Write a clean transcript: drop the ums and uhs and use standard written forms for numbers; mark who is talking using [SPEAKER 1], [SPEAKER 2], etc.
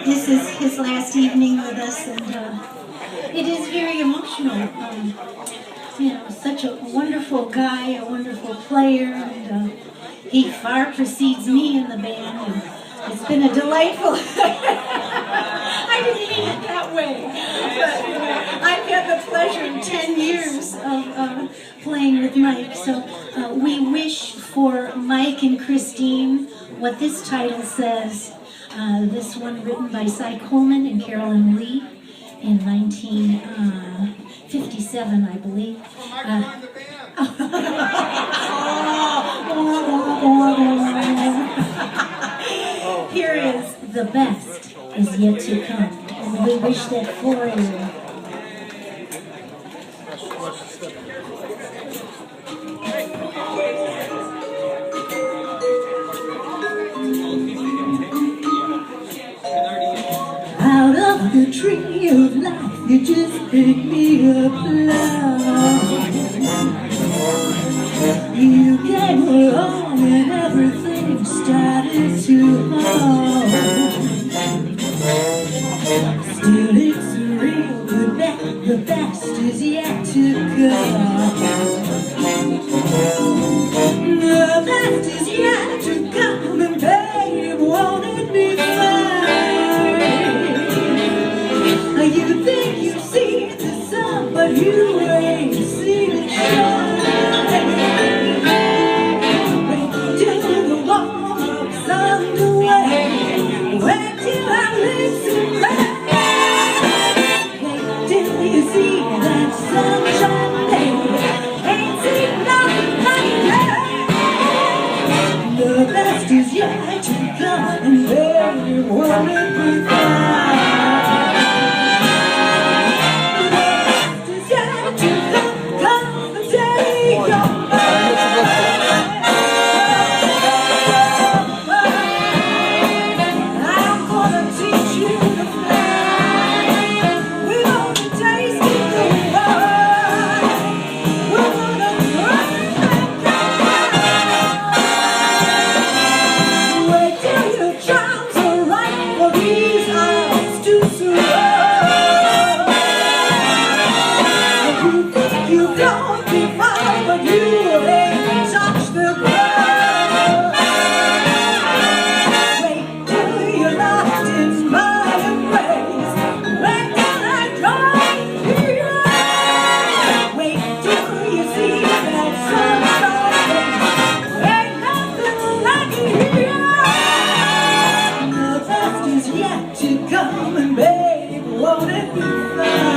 [SPEAKER 1] this is his last evening with us, and it is very emotional. Such a wonderful guy, a wonderful player, and he far precedes me in the band, and it's been a delightful... I didn't mean it that way, but I've had the pleasure in 10 years of playing with Mike, so we wish for Mike and Christine what this title says. This one written by Cy Coleman and Carolyn Lee in 1957, I believe. Here is The Best Is Yet to Come, and we wish that for you. Out of the tree of life, you just pick me up, love. You came along and everything started to fall. Still it's real, but the best is yet to come. The best is yet to come, and babe, won't it be fine? You think you've seen the sun, but you ain't seen it shine. Till the warm-up's underway, wait till our lips embrace. Wait till you see that sunshine, baby, ain't seen nothing like it. The best is yet to come, and baby, won't it be fine? Come and babe, won't it be fun?